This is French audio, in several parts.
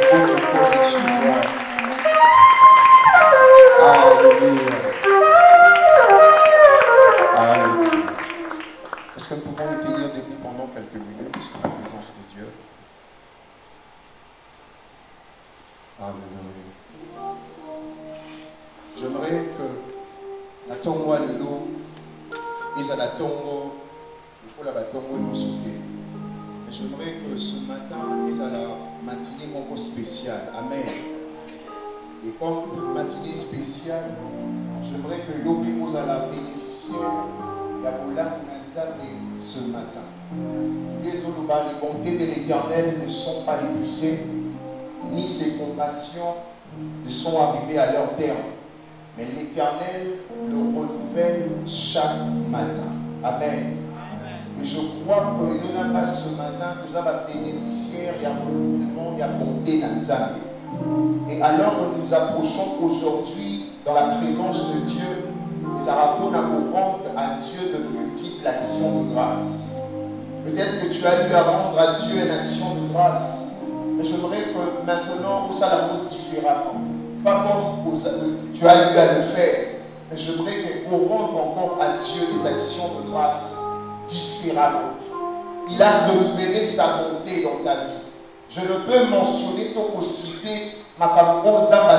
Alléluia. Alléluia. Est-ce que nous pouvons nous tenir debout pendant quelques minutes sur la présence de Dieu? Alléluia. J'aimerais que la tongo à l'élo, ils à la tongo, pour la tongo nous sauter. Mais j'aimerais que ce matin, ils à la matinée mon spécial. Amen. Et comme toute matinée spéciale, j'aimerais que Yobi vous à la bénéficier ce matin. Les bontés de l'Éternel ne sont pas épuisées, ni ses compassions ne sont arrivées à leur terme. Mais l'Éternel le renouvelle chaque matin. Amen. Et je crois que Yonama ce matin, nous avons bénéficié, il y a renouvellement, il y a bonté dans Nzambe. Et alors que nous nous approchons aujourd'hui dans la présence de Dieu, nous allons rendre à Dieu de multiples actions de grâce. Peut-être que tu as eu à rendre à Dieu une action de grâce, mais j'aimerais que maintenant, nous allons différemment. Pas comme tu as eu à le faire, mais j'aimerais qu'on rende encore à Dieu des actions de grâce différemment. Il a renouvelé sa bonté dans ta vie. Je ne peux mentionner ton citer Makambo Nzamba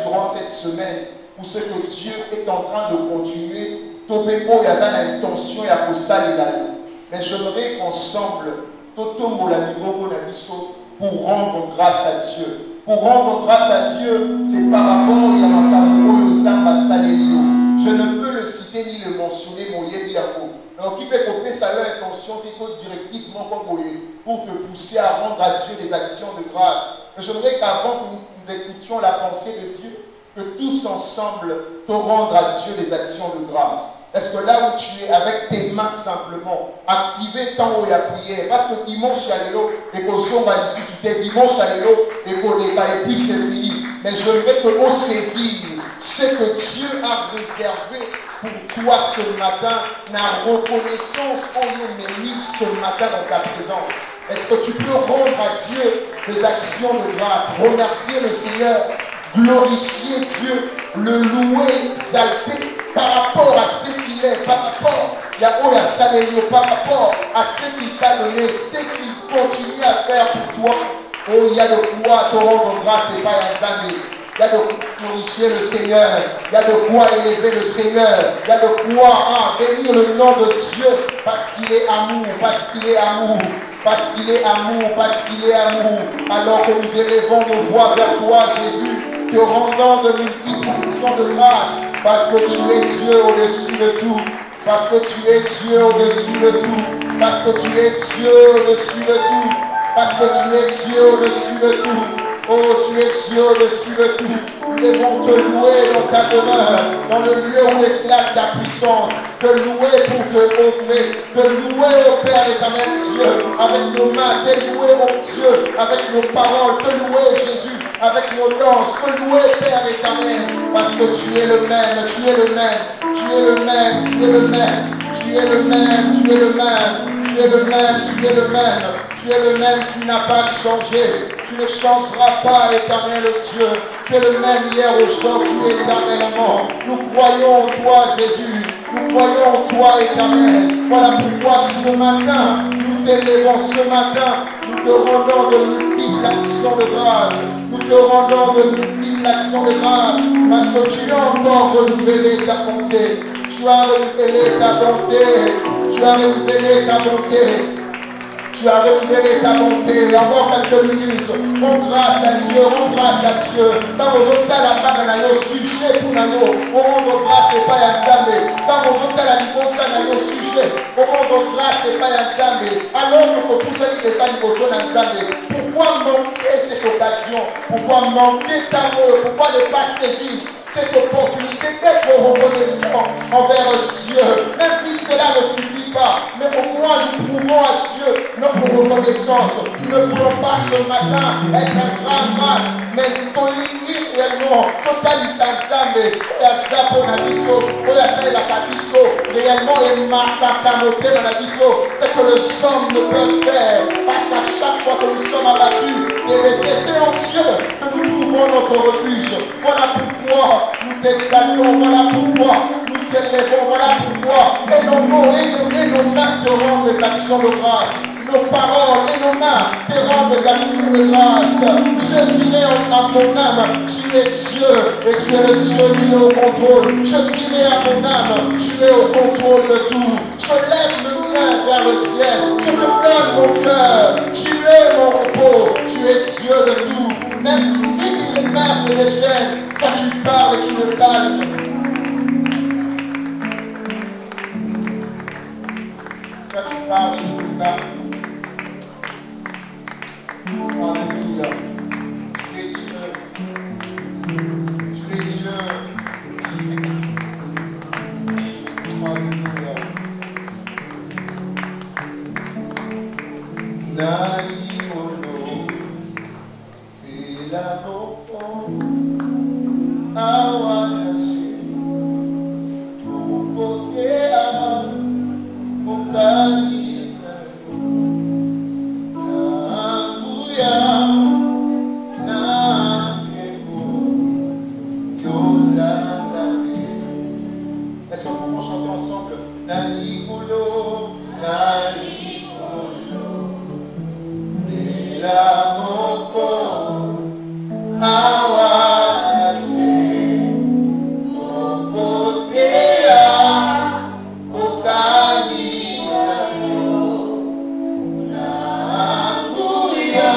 durant cette semaine où ce que Dieu est en train de continuer, Topeko Yazana intention et à mais j'aimerais qu'ensemble, Totombo la Nibogo la Bisso, pour rendre grâce à Dieu. Pour rendre grâce à Dieu, c'est par rapport à Makambo Nzamba Salelio. Je ne peux le citer ni le mentionner, mon Yéliako. Donc, qui peut couper ça leur intention qui peut directement pour te pousser à rendre à Dieu des actions de grâce. Mais j'aimerais qu'avant que nous écoutions la pensée de Dieu, que tous ensemble te rendre à Dieu des actions de grâce. Est-ce que là où tu es, avec tes mains simplement, activer tant où il y a prière, parce que dimanche à l'élo, et qu'on soit à l'issue, dimanche à l'élo, et qu'on est et puis c'est fini. Mais j'aimerais que l'on saisisse ce que Dieu a réservé pour toi ce matin, la reconnaissance qu'on nous mérite ce matin dans sa présence. Est-ce que tu peux rendre à Dieu des actions de grâce, remercier le Seigneur, glorifier Dieu, le louer, exalter par rapport à ce qu'il est, par rapport par rapport à ce qu'il t'a donné, ce qu'il continue à faire pour toi. Oh, il y a de quoi te rendre grâce et pas un jamais. Il y a de quoi glorifier le Seigneur. Il y a de quoi élever le Seigneur. Il y a de quoi bénir le nom de Dieu parce qu'il est amour, parce qu'il est amour, parce qu'il est amour, parce qu'il est amour. Alors que nous élevons nos voix vers toi, Jésus, te rendant de multiples actions de grâce parce que tu es Dieu au-dessus de tout. Parce que tu es Dieu au-dessus de tout. Parce que tu es Dieu au-dessus de tout. Parce que tu es Dieu au-dessus de tout. Oh, tu es Dieu au-dessus de tout. Nous devons te louer dans ta demeure, dans le lieu où éclate ta puissance. Te louer pour te offrir. Te louer au Père éternel Dieu, avec nos mains. Te louer au Dieu, avec nos paroles. Te louer Jésus, avec nos danses. Te louer Père éternel, parce que tu es le même, tu es le même. Tu es le même, tu es le même. Tu es le même, tu es le même. Tu es le même, tu es le même. Tu es le même, tu n'as pas changé. Tu ne changeras pas, éternel Dieu. Tu es le même hier, aujourd'hui, éternellement. Nous croyons en toi, Jésus. Nous croyons en toi, éternel. Voilà pourquoi ce matin, nous t'élevons ce matin. Nous te rendons de multiples actions de grâce. Nous te rendons de multiples actions de grâce. Parce que tu as encore renouvelé ta bonté. Tu as renouvelé ta bonté. Tu as renouvelé ta bonté. Tu as renouvelé ta bonté. Encore quelques minutes. Rends grâce à Dieu. Rends grâce à Dieu. Dans vos hôtels, la panne na yo sujet pour na yo. On rend grâce et pas à Nzambe. Dans vos hôtels, la libonta na yo sujet. On rend grâce et pas à Nzambe. Alors que vous poussez les gens qui sont dans Nzambe. Pourquoi manquer cette occasion? Pourquoi manquer ta mot? Pourquoi ne pas saisir cette opportunité d'être reconnaissant envers Dieu? Même si cela ne suffit pas, mais au moins nous prouvons à Dieu notre reconnaissance. Nous ne voulons pas ce matin être un grand mat. mais tolingi réellement totalisa nzambe aza mpona biso oyo asalelaka biso réellement emarkaka motema na biso c'est que les hommes ne peuvent faire parce qu'à chaque fois que nous sommes abattus et c'est en Dieu que nous trouvons notre refuge. Voilà pourquoi nous t'exaltons, voilà pourquoi nous t'élèvons, voilà pourquoi et nos mots et nos mains te rendent des actions de grâce. Nos paroles et nos mains te rendent des actions de grâce. Je dirai à mon âme, tu es Dieu et tu es le Dieu qui est au contrôle. Je dirai à mon âme, tu es au contrôle de tout. Je lève mes mains vers le ciel. Je te donne mon cœur. Tu es mon repos. Tu es Dieu de tout. Même si il émerge des chaînes, quand tu parles et tu me calmes. Quand tu parles et je me calme. Alléluia. Tu es Dieu. Tu es Dieu. Alléluia. Naïmono, fais la mort, awanasi, pour côté à Mokani. Est-ce qu'on peut chanter ensemble? Nalikolo, Nalikolo, Nela Moko, Awanase, Mokotea, Okani, Nakuya,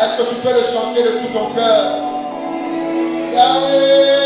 Est-ce que tu peux le chanter de tout ton cœur? Yahweh,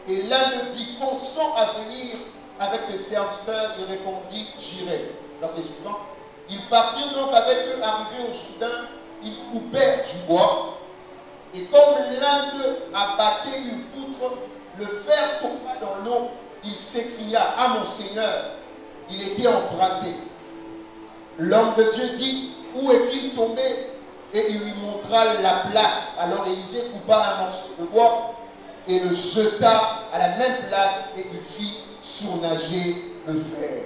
Et l'un nous dit, consent à venir avec les serviteurs et répondit, j'irai. Verset suivant. Ils partirent donc avec eux, arrivés au Jourdain, ils coupèrent du bois, et comme l'un d'eux abattait une poutre, le fer tomba dans l'eau, il s'écria, ah mon Seigneur, il était emprunté. L'homme de Dieu dit, où est-il tombé? Et il lui montra la place. Alors Élisée coupa un morceau de bois et le jeta à la même place et il fit surnager le fer.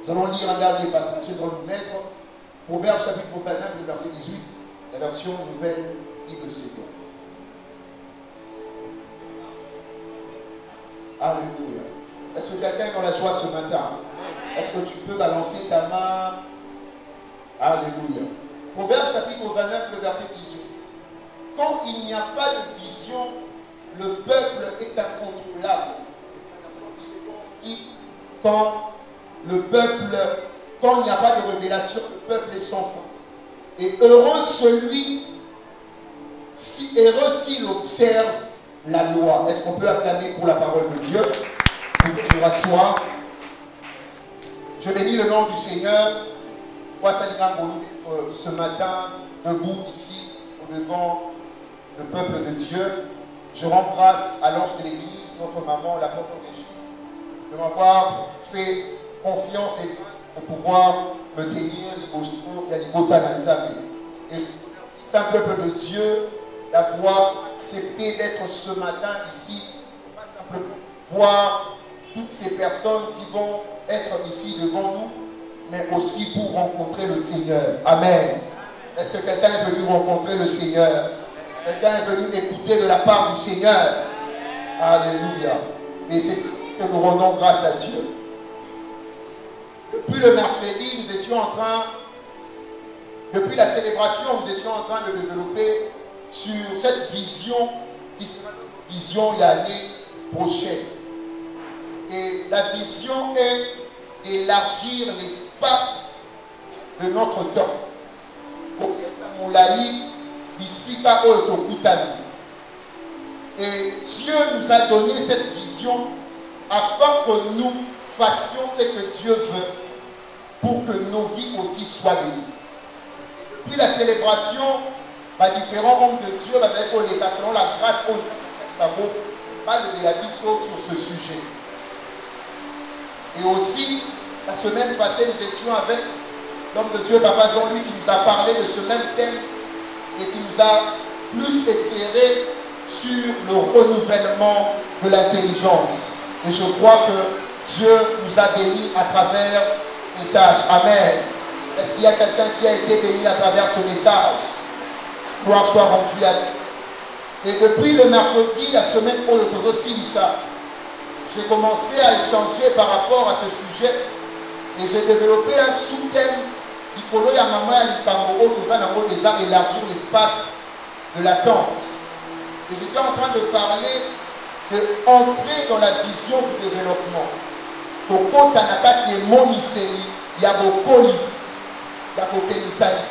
Nous allons lire un dernier passage. Nous allons le mettre. Proverbe chapitre 29, le verset 18, la version nouvelle Bible Séquence. Alléluia. Est-ce que quelqu'un est dans la joie ce matin? Est-ce que tu peux balancer ta main? Alléluia. Proverbe chapitre 29, le verset 18. Quand il n'y a pas de vision, le peuple est incontrôlable. Quand il n'y a pas de révélation, le peuple est sans fin. Et heureux s'il observe la loi. Est-ce qu'on peut acclamer pour la parole de Dieu? Pour asseoir. Je bénis le nom du Seigneur. Ce matin, debout ici, devant le peuple de Dieu, je rends grâce à l'ange de l'église, notre maman, la porte Régine, de m'avoir fait confiance et de pouvoir me tenir et à et c'est un peuple de Dieu d'avoir accepté d'être ce matin ici, pas simplement voir toutes ces personnes qui vont être ici devant nous, mais aussi pour rencontrer le Seigneur. Amen. Est-ce que quelqu'un est venu rencontrer le Seigneur? Quelqu'un est venu écouter de la part du Seigneur? Alléluia. Et c'est que nous rendons grâce à Dieu. Depuis le mercredi, depuis la célébration, nous étions en train de développer sur cette vision qui sera une vision l'année prochaine. Et la vision est d'élargir l'espace de notre temps. Et Dieu nous a donné cette vision afin que nous fassions ce que Dieu veut pour que nos vies aussi soient bénies. Puis la célébration, différents hommes de Dieu, selon la grâce au Dieu, parle de la vision sur ce sujet. Et aussi, la semaine passée, nous étions avec l'homme de Dieu, Papa Jean-Louis, qui nous a parlé de ce même thème et qui nous a plus éclairé sur le renouvellement de l'intelligence. Et je crois que Dieu nous a bénis à travers ce message. Amen. Est-ce qu'il y a quelqu'un qui a été béni à travers ce message? Gloire soit rendue à Dieu. Et depuis le mercredi, la semaine pour le aussi ça, j'ai commencé à échanger par rapport à ce sujet et j'ai développé un sous-thème qui nous déjà élargir l'espace de l'attente. Et j'étais en train de parler d'entrer dans la vision du développement. Pour Tanakati et Moniseli, il y a vos colis, il y a vos Kenisali.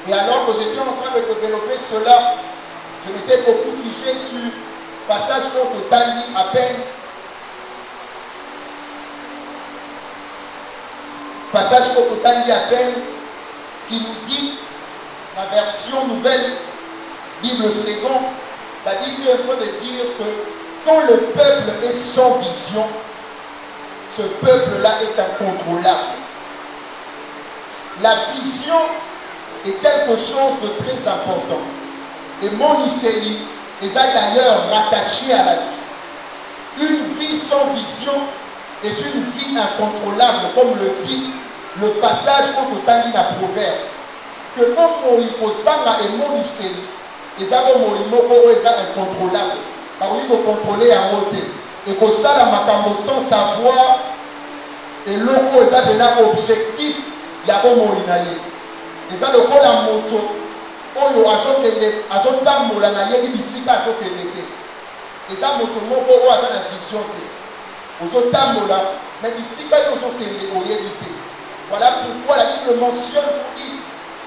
Et alors que j'étais en train de développer cela, je m'étais beaucoup figé sur passage contre Tali à peine. Passage contre Tali à peine qui nous dit, la version nouvelle, Bible seconde, la Bible est en train de dire que quand le peuple est sans vision, ce peuple-là est incontrôlable. La vision est quelque chose de très important. Et Moniseli est d'ailleurs rattaché à la vie. Une vie sans vision est une vie incontrôlable, comme le dit le passage contre Tani na Proverbe. Que comme Moïkosanga et Moniseli, les Moïmoko est incontrôlable. Car il faut contrôler à côté. Et que ça, la makambo sans savoir, et l'oko est un objectif, il y a un moïnaïe. Et ça, le coup la moto, oyo azotambola na yebi bisika azokende. Et ça, moto moko oyo aza na vision te. Ozotambola, mais bisika yo ozokende oyebi te. Voilà pourquoi la Bible mentionne pour dire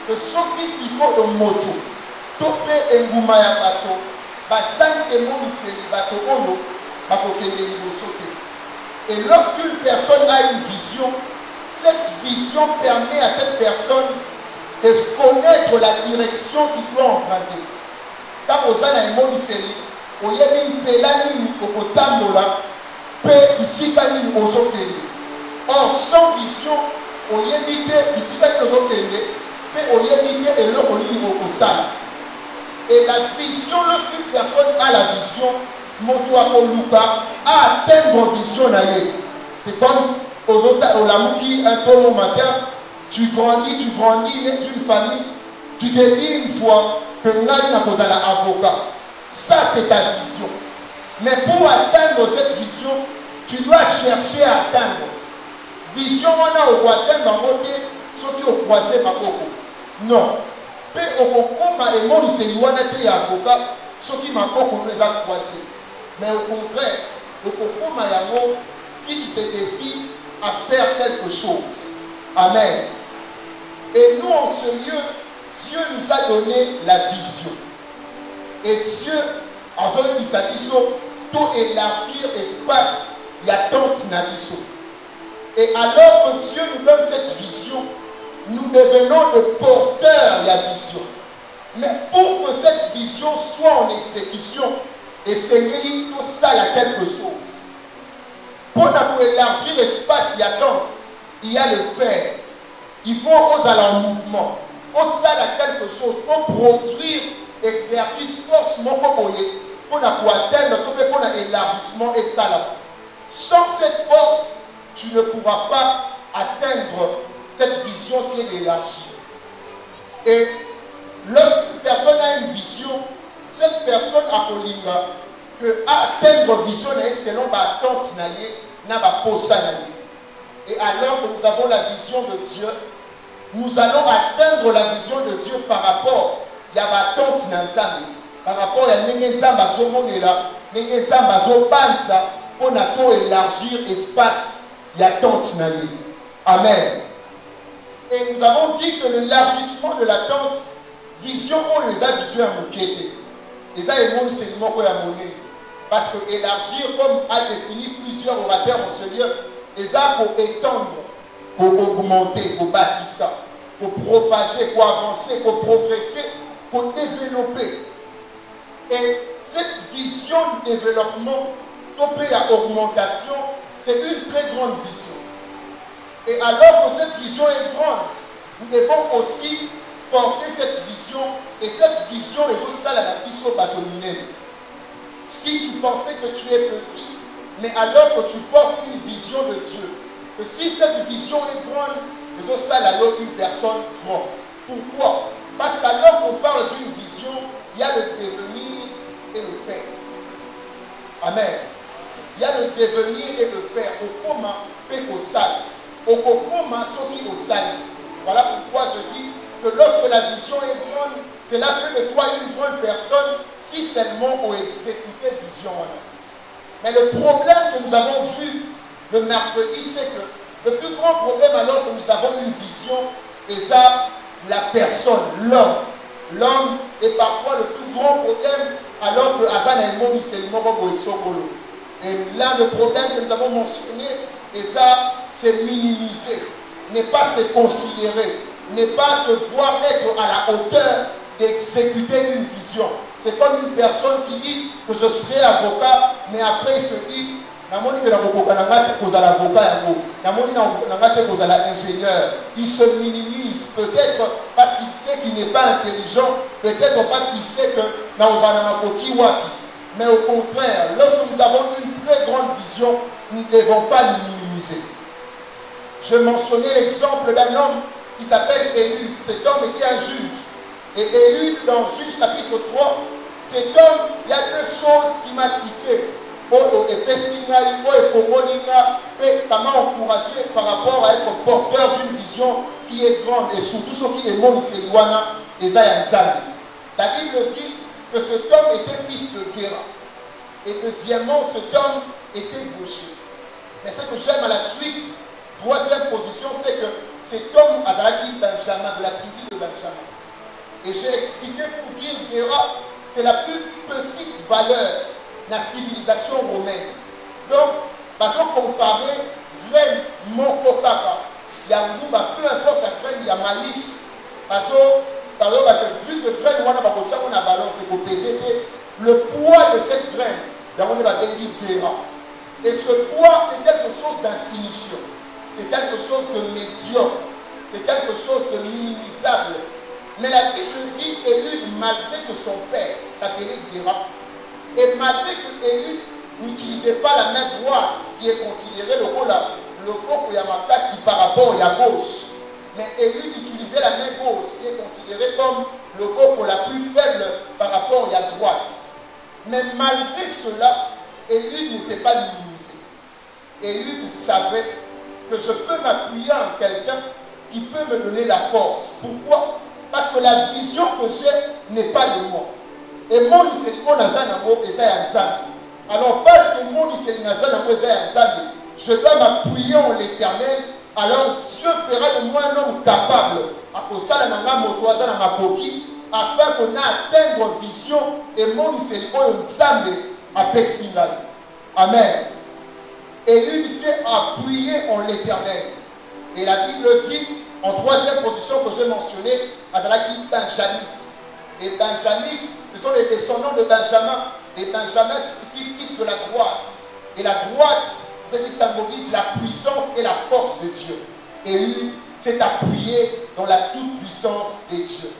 que ceux qui s'y font de moto, topé enguma ya bato, basante moniseli bato oyo bakokende liboso te. Et lorsqu'une personne a une vision, cette vision permet à cette personne de connaître la direction qu'il doit emprunter. Quand vous avez un mot, vous avez une ligne au tambola, puis ici, vous avez or, sans vision, vous avez ici, vous avez et la vision, lorsqu'une personne a la vision, a atteindre vision. C'est comme aux autres, au Lamouki, un peu au matin, tu grandis d'une famille, tu te dis une fois que nous avons un avocat. Ça, c'est ta vision. Mais pour atteindre cette vision, tu dois chercher à atteindre. Vision, on a atteindre en mode, ce qui ont croisé ma coco. Non. Mais au Kokoma et mon c'est l'ouanate avocat, ce qui m'a les a croisés. Mais au contraire, au Kokoma Yamo, si tu te décides à faire quelque chose. Amen. Et nous, en ce lieu, Dieu nous a donné la vision. Et Dieu, en ce lieu, il s'est dit, tout élargir l'espace, il y a tant d'inabisso. Et alors que Dieu nous donne cette vision, nous devenons le porteur de la vision. Mais pour que cette vision soit en exécution, et Seigneur, tout ça, il y a quelque chose. Pour élargir l'espace, il y a le faire. Il faut oser aller en mouvement. Oser quelque chose pour produire exercice, force, pour atteindre, pour l'élargissement et ça là. Sans cette force, tu ne pourras pas atteindre cette vision qui est élargie. Et lorsqu'une personne a une vision, cette personne a Kolinga que atteindre vision selon ma attente n'a pas posa. Et alors que nous avons la vision de Dieu, nous allons atteindre la vision de Dieu par rapport à la attente par rapport à pour élargir l'espace de l'attente. Amen. Et nous avons dit que l'élargissement de l'attente, vision, on les a vision à moquer. Et ça, c'est le mot qu'on a monnaie. Parce que élargir, comme a défini plusieurs orateurs en ce lieu, et ça pour étendre, pour augmenter, pour bâtir ça, pour propager, pour avancer, pour progresser, pour développer. Et cette vision de développement, topée à augmentation, c'est une très grande vision. Et alors que cette vision est grande, nous devons aussi porter cette vision, et cette vision est au salle à la piso bâtonnière. Si tu pensais que tu es petit, mais alors que tu portes une vision de Dieu, que si cette vision est grande, les autres salles alors une personne grande. Pourquoi? Parce qu'alors qu'on parle d'une vision, il y a le devenir et le faire. Amen. Il y a le devenir et le faire. Au comment et au salle. Au comment sauter au salle. Voilà pourquoi je dis que lorsque la vision est grande, cela fait de toi une grande personne si seulement on exécutait vision. Mais le problème que nous avons vu le mercredi, c'est que le plus grand problème alors que nous avons une vision, c'est ça, la personne, l'homme. L'homme est parfois le plus grand problème alors que Azan est mort, c'est le mot et là, le problème que nous avons mentionné, et ça, c'est minimiser, ne pas se considérer, ne pas se voir être à la hauteur d'exécuter une vision. C'est comme une personne qui dit que je serai avocat, mais après il se dit, il se minimise, peut-être parce qu'il sait qu'il n'est pas intelligent, peut-être parce qu'il sait que mais au contraire, lorsque nous avons une très grande vision, nous ne devons pas nous minimiser. Je mentionnais l'exemple d'un homme qui s'appelle Éhu. Cet homme était un juge. Et Éhu, dans Juge chapitre 3, cet homme, il y a deux choses qui m'a tiqué. Et ça m'a encouragé par rapport à être porteur d'une vision qui est grande et surtout ce qui est mon Sélouana et Zayanzali. La Bible dit que cet homme était fils de Guéra. Et deuxièmement, cet homme était gaucher. Mais ce que j'aime à la suite, troisième position, c'est que cet homme, Azalaki Benjamin, de la tribu de Benjamin. Et j'ai expliqué pour dire Guéra, c'est la plus petite valeur de la civilisation romaine. Donc, Parce que comparer graine mon coca, il y a peu importe la graine, il y a maïs. Parce que vu que graine, on a balance, c'est pour peser le poids de cette graine. On va et ce poids est quelque chose d'insignifiant. C'est quelque chose de médiocre. C'est quelque chose de minimisable. Mais la Bible dit Élie, malgré que son père s'appelait Guéra, et malgré que Élie n'utilisait pas la main droite, qui est considéré le corps Yamakasi par rapport à gauche, mais Élie utilisait la main gauche, qui est considérée comme le corps la plus faible par rapport à droite. Mais malgré cela, Élie ne s'est pas minimisé. Élie savait que je peux m'appuyer en quelqu'un qui peut me donner la force. Pourquoi? Parce que la vision que j'ai n'est pas de moi. Et mon Iseliko Nazanamo Esayanzan. Alors, parce que mon Iseliko Nazanamo Esayanzan, je dois m'appuyer en l'éternel. Alors, Dieu fera de moi un homme capable. Afin qu'on ait atteindre vision et mon Iseliko Nzambe à Pessingal. Amen. Et lui s'est appuyé en l'éternel. Et la Bible dit, en troisième position que j'ai mentionné, Azalaki Benjamites. Les Benjamites, ce sont les descendants de Benjamin. Les Benjamins, c'est fils de la droite. Et la droite, c'est qui symbolise la puissance et la force de Dieu. Et lui s'est appuyé dans la toute-puissance de Dieu.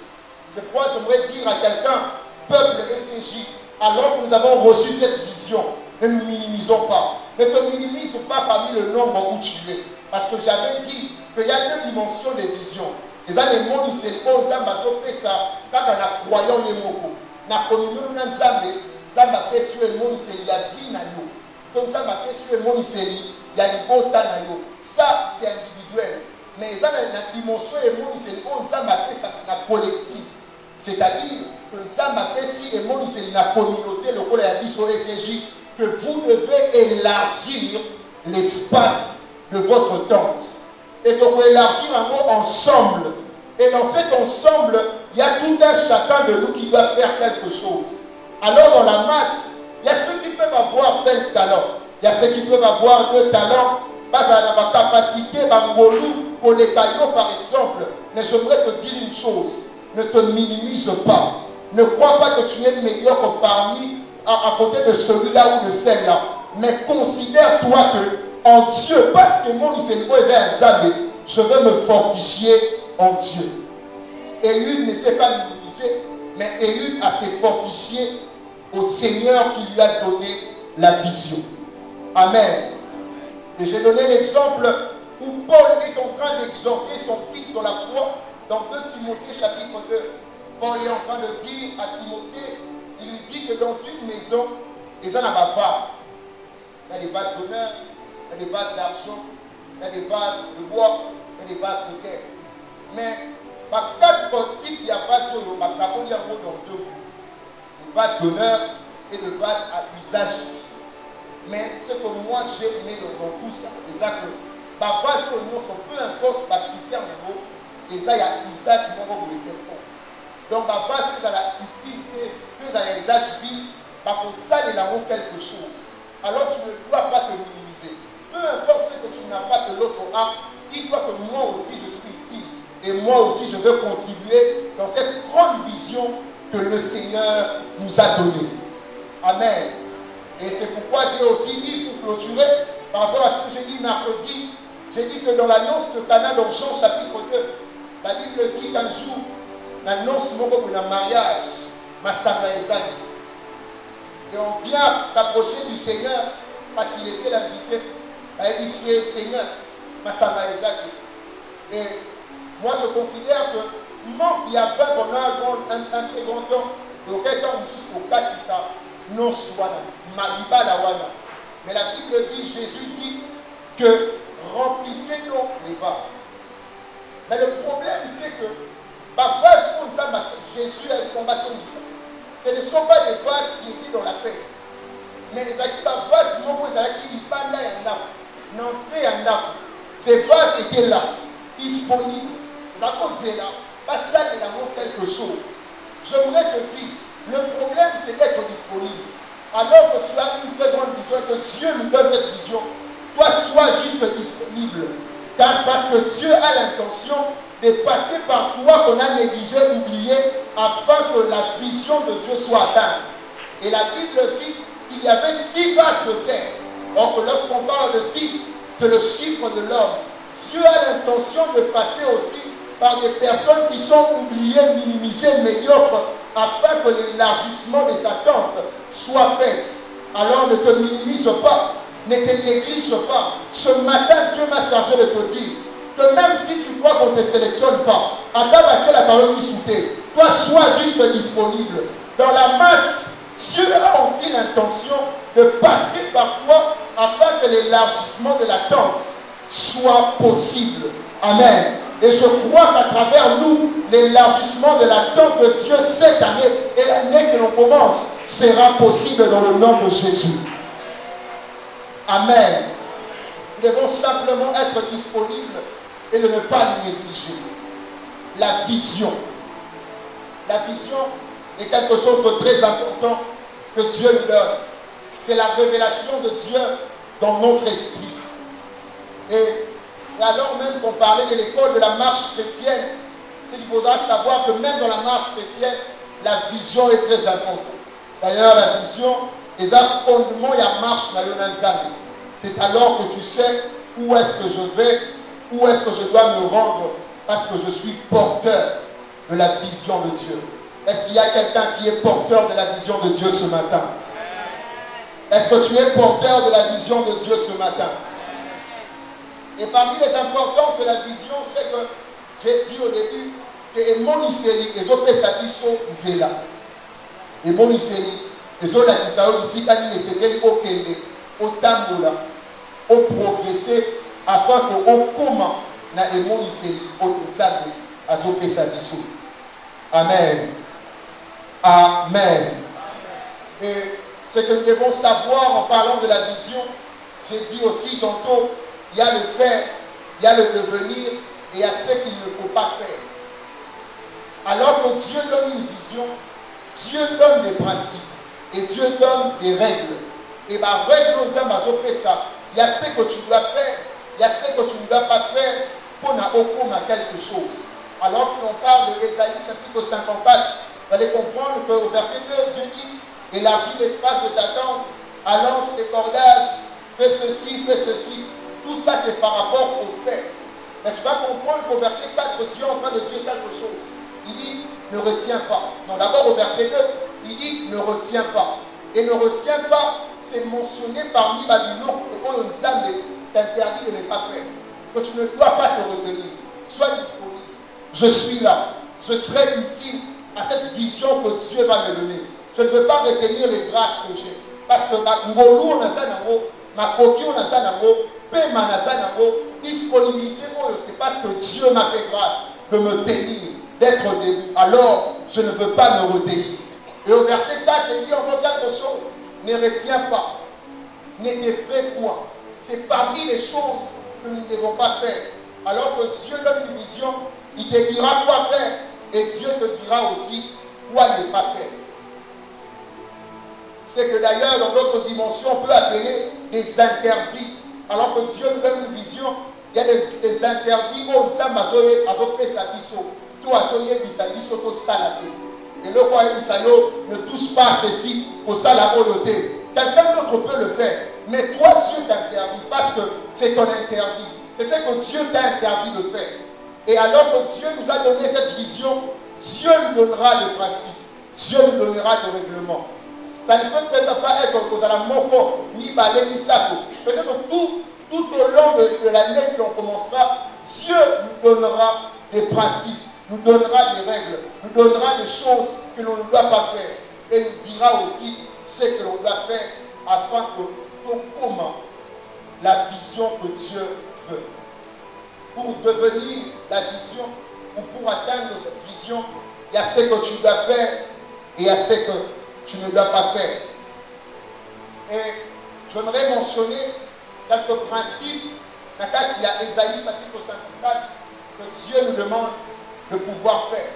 De quoi j'aimerais dire à quelqu'un, peuple SCJ, alors que nous avons reçu cette vision, ne nous minimisons pas. Ne te minimise pas parmi le nombre où tu es. Parce que j'avais dit qu'il y a deux dimensions de vision. Les animaux, ils se font, ça, quand on a croyant les mots. Na communion, on a Nzambe, Nzambe a fait sur le monde, il y a vie na yo. Donc Nzambe a fait sur le monde, il y a les beaux temps na yo. Ça, c'est individuel. Mais ils ont la dimension des monde, c'est Nzambe a fait ça na collectif. C'est-à-dire que Nzambe a fait si le monde, c'est la communauté, le rôle de la vie sur les SCJ, que vous devez élargir l'espace de votre tente. Et donc élargir un mot ensemble. Et dans cet ensemble, il y a tout un chacun de nous qui doit faire quelque chose. Alors dans la masse, il y a ceux qui peuvent avoir 5 talents. Il y a ceux qui peuvent avoir 2 talents. Pas à la capacité, Bangolou, pour les caillots par exemple. Mais j'aimerais te dire une chose. Ne te minimise pas. Ne crois pas que tu es meilleur que parmi à côté de celui-là ou de celle-là. Mais considère-toi que en Dieu, parce que mon Isenko est un Nzambe, je veux me fortifier en Dieu. Élu ne s'est pas minimisé, mais Élu a s'est fortifié au Seigneur qui lui a donné la vision. Amen. Et j'ai donné l'exemple où Paul est en train d'exhorter son fils dans la foi dans 2 Timothée chapitre 2. Paul est en train de dire à Timothée, il lui dit que dans une maison, ils ont un vase. Il y a des vases d'honneur, il y a des vases d'argent, il y a des vases de bois, il y a des vases de terre. Mais par 4 types, il y a vases dans 2 groupes. Le vase d'honneur et le vase à usage. Mais ce que moi j'ai aimé dans tout ça, c'est ça que par vase au nom, peu importe la critère de l'eau, et ça il y a usage pour le téléphone. Donc ma vase, c'est la utilité, c'est un usage vie, parce que ça il a quelque chose. Alors tu ne dois pas te minimiser. Peu importe ce que tu n'as pas de l'autre art, dis-toi que moi aussi je suis utile. Et moi aussi je veux contribuer dans cette grande vision que le Seigneur nous a donnée. Amen. Et c'est pourquoi j'ai aussi dit, pour clôturer, par rapport à ce que j'ai dit mercredi, j'ai dit que dans l'annonce de Cana dans Jean chapitre 2, la Bible dit qu'un jour, l'annonce d'un mariage, Massaka Ezaki. Et on vient s'approcher du Seigneur parce qu'il était l'invité. Il dit, Seigneur, Massaka Ezaki. Et moi je considère que moi, il y a 20 pendant un très grand temps, donc étant jusqu'au 4 ça, non soit Mariba la wana. Mais la Bible dit, Jésus dit que remplissez-nous les vases. Mais le problème c'est que ma vase comme ça, Jésus a combattu ça. Ce ne sont pas des vases qui étaient dans la fête. Mais les vases, qui pas là et là, n'entrée en là. Ces vases étaient là, disponibles. La cause est là. Pas ça, il a quelque chose. J'aimerais te dire, le problème c'est d'être disponible. Alors que tu as une très grande vision, que Dieu nous donne cette vision, Toi, sois juste disponible. Parce que Dieu a l'intention de passer par toi qu'on a négligé, oublié, afin que la vision de Dieu soit atteinte. Et la Bible dit qu'il y avait 6 vases de terre. Or que lorsqu'on parle de 6, c'est le chiffre de l'homme. Dieu a l'intention de passer aussi par des personnes qui sont oubliées, minimisées, médiocres, afin que l'élargissement des attentes soit fait. Alors ne te minimise pas, ne te néglige pas. Ce matin, Dieu m'a chargé de te dire que même si tu crois qu'on ne te sélectionne pas, à ta bâtie la parole dissoutée, toi sois juste disponible. Dans la masse, Dieu a aussi l'intention de passer par toi afin que l'élargissement de l'attente soit possible. Amen. Et je crois qu'à travers nous, l'élargissement de l'attente de Dieu cette année et l'année que l'on commence sera possible dans le nom de Jésus. Amen. Nous devons simplement être disponibles et de ne pas négliger. La vision. La vision est quelque chose de très important que Dieu nous donne. C'est la révélation de Dieu dans notre esprit. Et alors même qu'on parlait de l'école de la marche chrétienne, il faudra savoir que même dans la marche chrétienne, la vision est très importante. D'ailleurs, la vision est un fondement et la marche dans le Nanzami. C'est alors que tu sais où est-ce que je vais, où est-ce que je dois me rendre, parce que je suis porteur de la vision de Dieu. Est-ce qu'il y a quelqu'un qui est porteur de la vision de Dieu ce matin? Est-ce que tu es porteur de la vision de Dieu ce matin? Et parmi les importances de la vision, c'est que j'ai dit au début que Emoniseli, les autres Sadiso Zela. Emoniseli, les autres Sadiso ici, quand ils étaient au Kende, au Tambola, au progresser, afin qu'au commun, na Emoniseli, au Tzabe, à Zope Sadiso. Amen. Amen. Et ce que nous devons savoir en parlant de la vision, j'ai dit aussi tantôt, il y a le faire, il y a le devenir et il y a ce qu'il ne faut pas faire. Alors que Dieu donne une vision, Dieu donne des principes et Dieu donne des règles. Et ma règle, on dit, il y a ce que tu dois faire, il y a ce que tu ne dois pas faire pour n'avoir quelque chose. Alors que l'on parle de Ésaïe chapitre 54, vous allez comprendre qu'au verset 2, Dieu dit, élargis l'espace de ta tente, allonge tes cordages, fais ceci, fais ceci. Tout ça, c'est par rapport au fait. Mais tu vas comprendre qu'au verset 4, Dieu est en train de dire quelque chose. Il dit, ne retiens pas. Non, d'abord au verset 2, il dit, ne retiens pas. Et ne retiens pas, c'est mentionné parmi Babylone, et quand on t'interdit de ne pas faire. Que tu ne dois pas te retenir. Sois disponible. Je suis là. Je serai utile à cette vision que Dieu va me donner. Je ne veux pas retenir les grâces que j'ai. Parce que ma coquille, on a ça disponibilité, c'est parce que Dieu m'a fait grâce de me tenir, d'être debout. Alors, je ne veux pas me retenir. Et au verset 4, il dit encore quelque chose. Ne retiens pas. Ne t'effraie point. C'est parmi les choses que nous ne devons pas faire. Alors que Dieu donne une vision, il te dira quoi faire. Et Dieu te dira aussi quoi ne pas faire. C'est que d'ailleurs, dans d'autres dimensions, on peut appeler des interdits. Alors que Dieu nous donne une vision, il y a des interdits. On et le roi ne touche pas ceci au salamoyoté. Quelqu'un d'autre peut le faire. Mais toi, Dieu t'interdit parce que c'est ton interdit. C'est ce que Dieu t'a interdit de faire. Et alors que Dieu nous a donné cette vision, Dieu nous donnera des principes. Dieu nous donnera des règlements. Ça ne peut peut-être pas être aux alamoko, ni balé, ni sako. Peut-être que tout au long de l'année que l'on commencera, Dieu nous donnera des principes, nous donnera des règles, nous donnera des choses que l'on ne doit pas faire. Et nous dira aussi ce que l'on doit faire afin que tout comment la vision que Dieu veut. Pour devenir la vision ou pour atteindre cette vision, il y a ce que tu dois faire et il y a ce que tu ne dois pas faire. Et j'aimerais mentionner quelques principes. Il y a Ésaïe chapitre 54 que Dieu nous demande de pouvoir faire.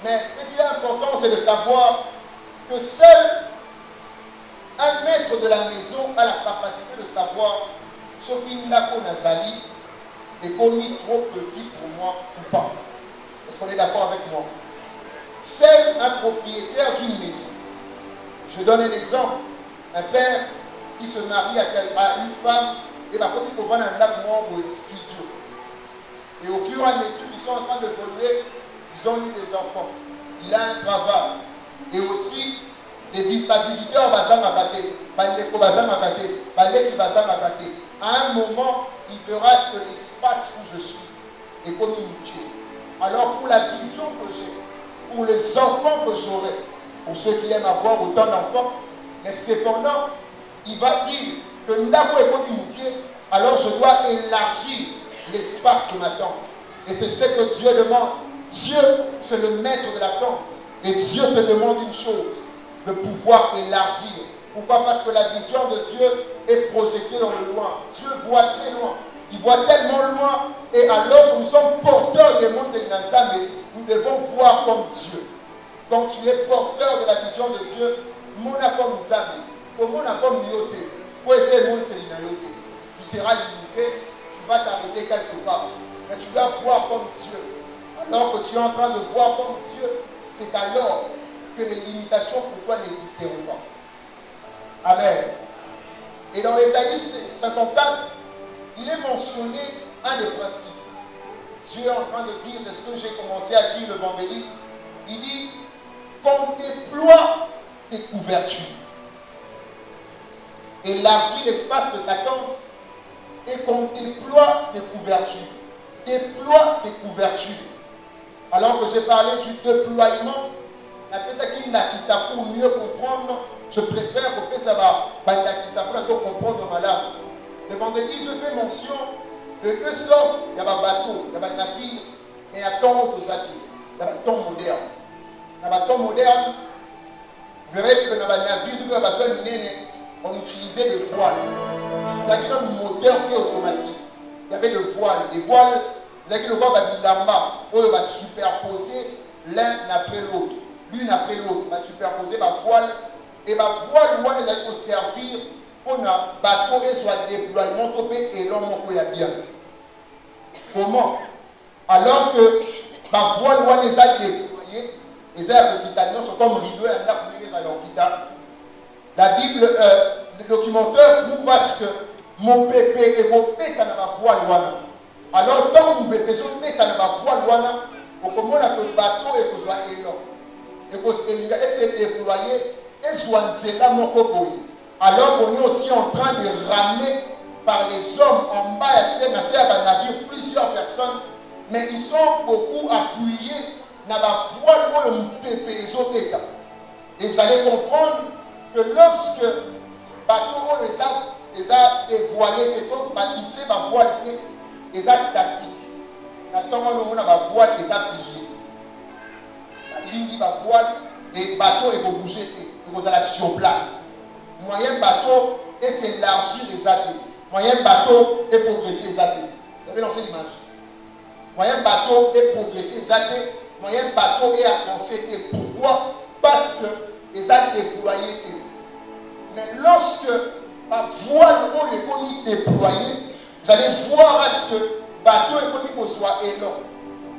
Mais ce qui est important, c'est de savoir que seul un maître de la maison a la capacité de savoir Ce qui n'a qu'on a sali est commis trop petit pour moi ou pas. Est-ce qu'on est d'accord avec moi? C'est un propriétaire d'une maison. Je donne un exemple. Un père qui se marie à une femme et va quand il faut vendre un lac au studio. Et au fur et à mesure qu'ils sont en train de voler, ils ont eu des enfants. Il a un travail. Et aussi, les visiteurs bazar makaté, baleko bazar makaté, baleki bazar makaté. À un moment, il verra ce que l'espace où je suis est communiqué. Alors pour la vision que j'ai, pour les enfants que j'aurai, pour ceux qui aiment avoir autant d'enfants, mais cependant, il va dire que Nako est communiqué, alors je dois élargir l'espace de ma tente. Et c'est ce que Dieu demande. Dieu, c'est le maître de la tente. Et Dieu te demande une chose, de pouvoir élargir. Pourquoi? Parce que la vision de Dieu est projetée dans le loin. Dieu voit très loin. Il voit tellement loin. Et alors que nous sommes porteurs des mondes de l'Inzamé, nous devons voir comme Dieu. Quand tu es porteur de la vision de Dieu, mon comme Nzamé, comme mon comme Yoté, pour essayer le monde de l'Inayoté, tu seras limité, tu vas t'arrêter quelque part. Mais tu dois voir comme Dieu. Alors que tu es en train de voir comme Dieu, c'est alors que les limitations pour toi n'existeront pas. Amen. Et dans Ésaïe 54, il est mentionné un des principes. Dieu est en train de dire, c'est ce que j'ai commencé à dire le vendredi, il dit qu'on déploie tes couvertures. Élargis l'espace de ta tente et qu'on déploie tes couvertures. Déploie tes couvertures. Alors que j'ai parlé du déploiement, pour mieux comprendre, je préfère que ça va pour comprendre malade. Le vendredi, je fais mention de deux sortes. Il y a un bateau, il y a un navire, et il y a un temps de saké. Il y a un temps moderne. Dans le bateau moderne, vous verrez que dans le navire, on utilisait des voiles. Il y avait un moteur qui est automatique. Il y avait des voiles. Des voiles, vous avez le voile on va superposer l'un après l'autre. L'une après l'autre. On va superposer ma voile. Et ma voile, moi, elle va servir pour un bateau et soit déploiement topé et l'homme qui a bien. Comment? Alors que ma voile, moi, les a déployés, les a sont comme rideau et un arbre à l'hôpital. La Bible, le documentaire prouve à ce que mon pépé et mon pépé dans ma voile. Alors, tant que mon pépé est dans ma voile, au comment le bateau est besoin énorme. Et c'est déployé et soit mon cocoï. Alors qu'on est aussi en train de ramener par les hommes en bas à un navire plusieurs personnes, mais ils sont beaucoup appuyés dans la voile pour le pépé et vous allez comprendre que lorsque le bateau les a dévoilé, ici ma voile est statique. Maintenant, on a ma voile qui est pliée. La ligne ma voile et le bateau est bougé, vous allez sur place. Moyen bateau est s'élargir les athées. Moyen bateau est progresser les athées. Vous avez lancé l'image. Moyen bateau est progresser les athées. Moyen bateau est avancer. Pourquoi? Parce que les athées déployés. Mais lorsque la voile est déployée, vous allez voir à ce que le bateau est soit énorme.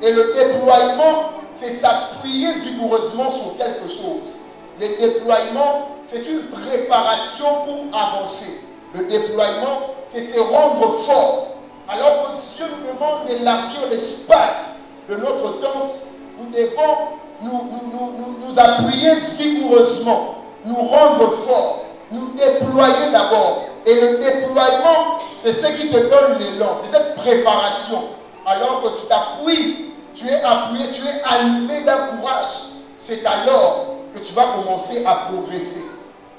Et le déploiement, c'est s'appuyer vigoureusement sur quelque chose. Le déploiement, c'est une préparation pour avancer. Le déploiement, c'est se rendre fort. Alors que Dieu nous demande d'élargir l'espace de notre tente, nous devons nous appuyer vigoureusement, nous rendre forts, nous déployer d'abord. Et le déploiement, c'est ce qui te donne l'élan, c'est cette préparation. Alors que tu t'appuies, tu es appuyé, tu es animé d'un courage, c'est alors que tu vas commencer à progresser.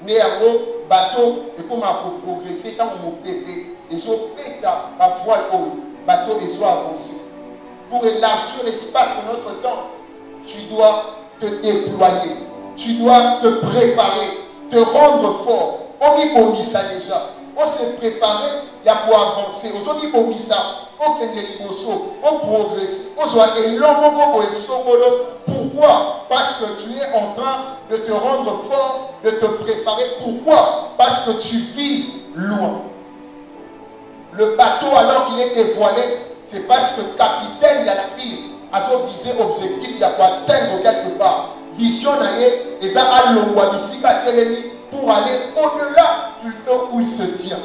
Mais à vos bateaux, et comment progresser quand on pépé, et je pète ma voile au bateau et soit avancé. Pour élargir l'espace de notre tente, tu dois te déployer, tu dois te préparer, te rendre fort. On y pour ça déjà. On s'est préparé, il y a pour avancer. Aujourd'hui, pour ça, on progresse. On soit énormément Pourquoi? Parce que tu es en train de te rendre fort, de te préparer. Pourquoi? Parce que tu vises loin. le bateau alors qu'il est dévoilé, c'est parce que le capitaine de la navire a son visé objectif, il y a pour atteindre quelque part. Vision naïe, et ça a l'ongwa pour aller au-delà du lieu où il se tient.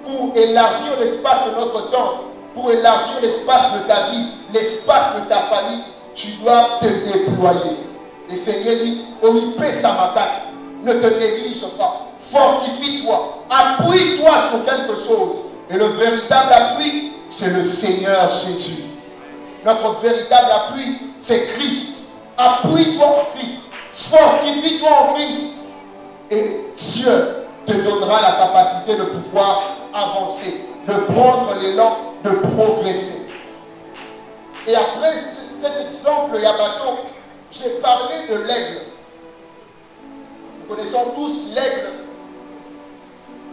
Pour élargir l'espace de notre tente, pour élargir l'espace de ta vie, l'espace de ta famille, tu dois te déployer. Le Seigneur dit, ne te néglige pas, fortifie-toi, appuie-toi sur quelque chose. Et le véritable appui, c'est le Seigneur Jésus. Notre véritable appui, c'est Christ. Appuie-toi en Christ, fortifie-toi en Christ. Et Dieu te donnera la capacité de pouvoir avancer, de prendre l'élan, de progresser. Et après cet exemple, Yabato, j'ai parlé de l'aigle. Nous connaissons tous l'aigle.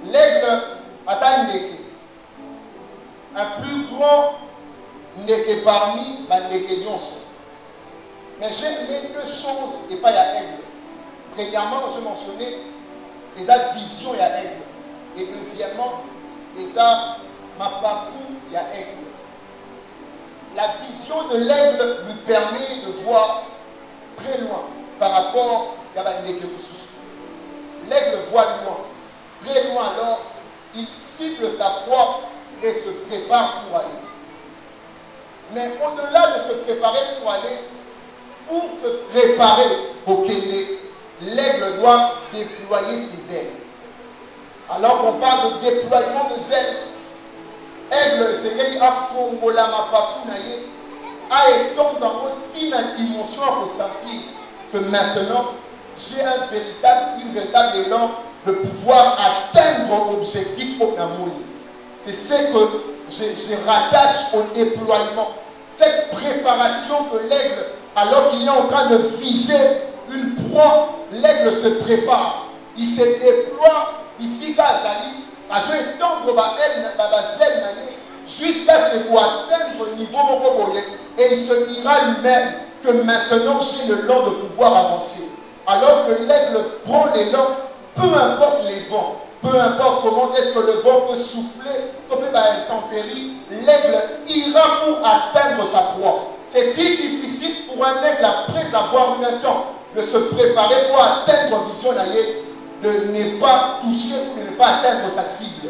L'aigle, Hassan Ndeke. Un plus grand Ndeke parmi les Ndeke Nyonso. Mais j'ai aimé deux choses et pas il y a aigle. Premièrement, je mentionnais les visions, il y a aigle. Et deuxièmement, les mapapou, il y a aigle. La vision de l'aigle lui permet de voir très loin par rapport à Ndeke Boussous. L'aigle voit loin, très loin, alors il cible sa proie et se prépare pour aller. Mais au-delà de se préparer pour aller, pour se préparer au Kélé, l'aigle doit déployer ses ailes. Alors qu'on parle de déploiement des ailes, aigle, c'est qu'il a fongola ma papounaye, a étendre dans une dimension à ressentir que maintenant, j'ai une véritable élan de pouvoir atteindre l'objectif au Namouni. C'est ce que je rattache au déploiement. Cette préparation que l'aigle, alors qu'il est en train de viser une proie, l'aigle se prépare. Il se déploie ici, Kazali, à se étendre jusqu'à ce qu'il puisse atteindre le niveau Mokoboye. Et il se dira lui-même que maintenant j'ai le long de pouvoir avancer. Alors que l'aigle prend l'élan, peu importe les vents, peu importe comment est-ce que le vent peut souffler, comme il va intempérie, l'aigle ira pour atteindre sa proie. C'est si difficile pour un aigle, après avoir eu un temps, de se préparer pour atteindre vision naïe, de ne pas toucher ou de ne pas atteindre sa cible.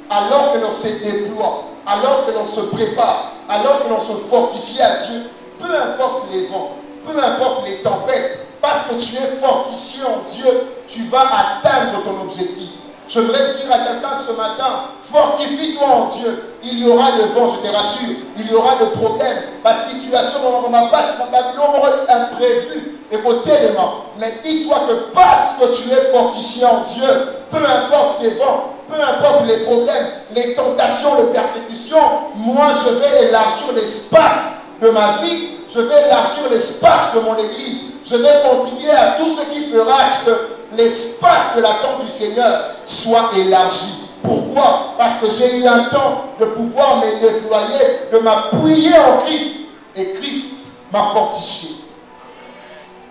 Alors que l'on se déploie, alors que l'on se prépare, alors que l'on se fortifie à Dieu, peu importe les vents, peu importe les tempêtes, parce que tu es fortifié en Dieu, tu vas atteindre ton objectif. Je voudrais dire à quelqu'un ce matin, fortifie-toi en Dieu. Il y aura le vent, je te rassure. Il y aura le problème. La situation dans ma passe, ma Babylone aura imprévu. Et vos éléments. Mais dis-toi que parce que tu es fortifié en Dieu, peu importe ces vents, peu importe les problèmes, les tentations, les persécutions, moi je vais élargir l'espace de ma vie. Je vais élargir l'espace de mon église. Je vais contribuer à tout ce qui fera que l'espace de la tente du Seigneur soit élargi. Pourquoi? Parce que j'ai eu un temps de pouvoir me déployer, de m'appuyer en Christ. Et Christ m'a fortifié.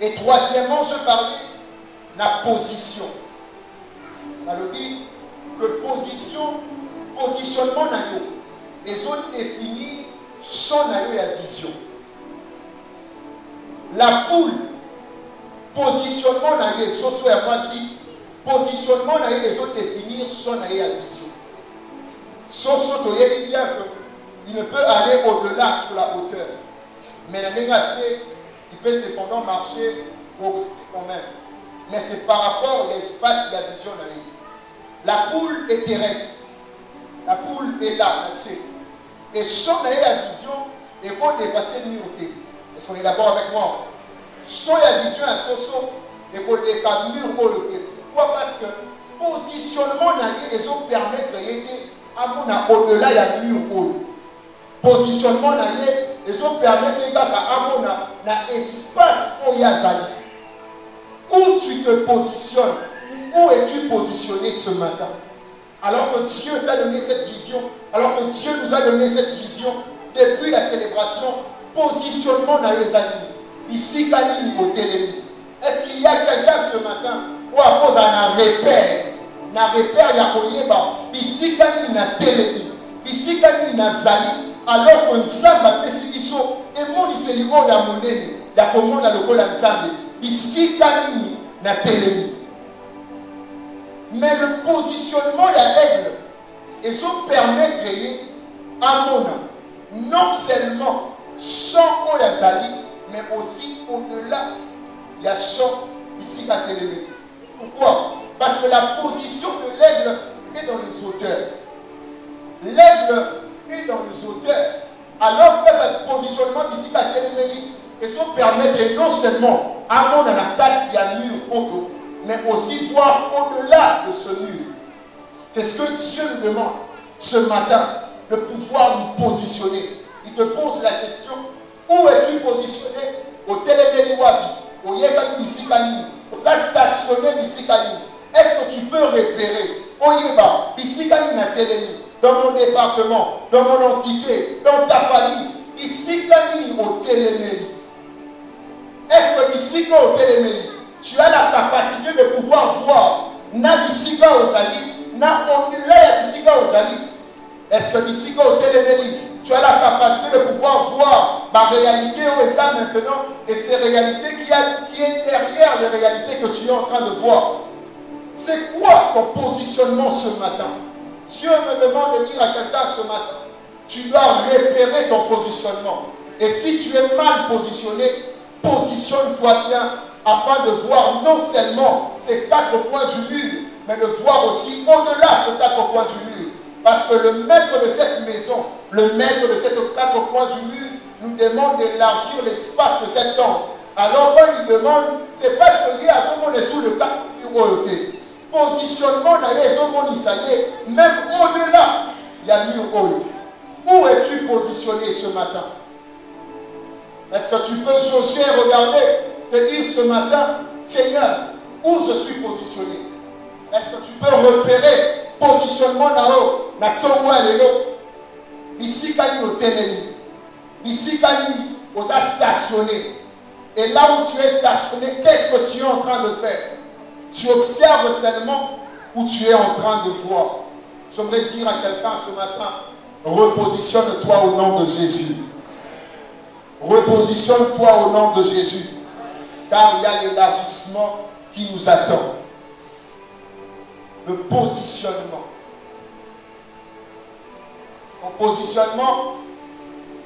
Et troisièmement, je parlais de la position. On a dit que positionnement naïo, les autres définissent son naïo et la vision. La poule, positionnement naïo, soso et voici, positionnement naïo, les autres définir son naïo et la vision. Soso doit dire bien qu'il ne peut aller au-delà sur la hauteur. Mais la négation, il peut cependant marcher quand même. Mais c'est par rapport à l'espace et à la vision naïo. La poule est terrestre. La poule est là, et son naïo et la vision est pour dépasser l'unité. Est-ce qu'on est d'accord avec moi? Son la vision à Soso et pour les mur pourquoi? Parce que positionnement naïe et ont permis de créer au-delà il y a mur. Positionnement naïe et ont permis de créer espace où il y a Zali. Où tu te positionnes? Où es-tu positionné ce matin? Alors que Dieu t'a donné cette vision, alors que Dieu nous a donné cette vision depuis la célébration, positionnement dans les amis. Ici, Kali au télémi. Est-ce qu'il y a quelqu'un ce matin où à cause d'un repère na repère ya koyeba bisika nini na telemi bisika nini na zali alors que nzambe apesi biso emoniseli oyo ya monene ya komona lokola nzambe bisika nini na telemi. Mais le positionnement de l'aigle et son permettre à mona non seulement champ au yazali mais aussi au-delà il y a champ ici à télémé. Pourquoi? Parce que la position de l'aigle est dans les hauteurs. L'aigle est dans les hauteurs. Alors que ce positionnement ici à télémé et son permettre non seulement à mona la carte il y a mur auto mais aussi voir au-delà de ce mur. C'est ce que Dieu nous demande ce matin, de pouvoir nous positionner. Il te pose la question, où es-tu positionné? Au téléméli wapi, au yekani bisikani, au stationné bisikani. Est-ce que tu peux repérer, au yeba, bisikani na télémi, dans mon département, dans mon entité, dans ta famille, bisikani au téléméli. Est-ce que bisikani au téléméli? Tu as la capacité de pouvoir voir na bisika ozali, na au-delà ya bisika ozali. Est-ce que bisika au téléméli, tu as la capacité de pouvoir voir ma réalité où est ça maintenant et ces réalités qui est derrière les réalités que tu es en train de voir. C'est quoi ton positionnement ce matin? Dieu me demande de dire à quelqu'un ce matin, tu dois repérer ton positionnement. Et si tu es mal positionné, positionne-toi bien afin de voir non seulement ces 4 points du mur, mais de voir aussi au-delà de ces 4 points du mur. Parce que le maître de cette maison, le maître de ces 4 points du mur, nous demande d'élargir l'espace de cette tente. Alors quand il demande, c'est parce qu'il y a un est sous le cap du royauté. Positionnement dans les hommes, même au-delà, il y a mur haut. Où es-tu positionné ce matin? Est-ce que tu peux jauger, regarder, te dire ce matin, Seigneur, où je suis positionné? Est-ce que tu peux repérer positionnement là-haut, na tongo lelo, ici kani au télémi, ici kani aux stationné. Et là où tu es stationné, qu'est-ce que tu es en train de faire? Tu observes seulement ou tu es en train de voir? J'aimerais dire à quelqu'un ce matin, repositionne-toi au nom de Jésus. Repositionne-toi au nom de Jésus. Car il y a l'élargissement qui nous attend. Le positionnement. Ton positionnement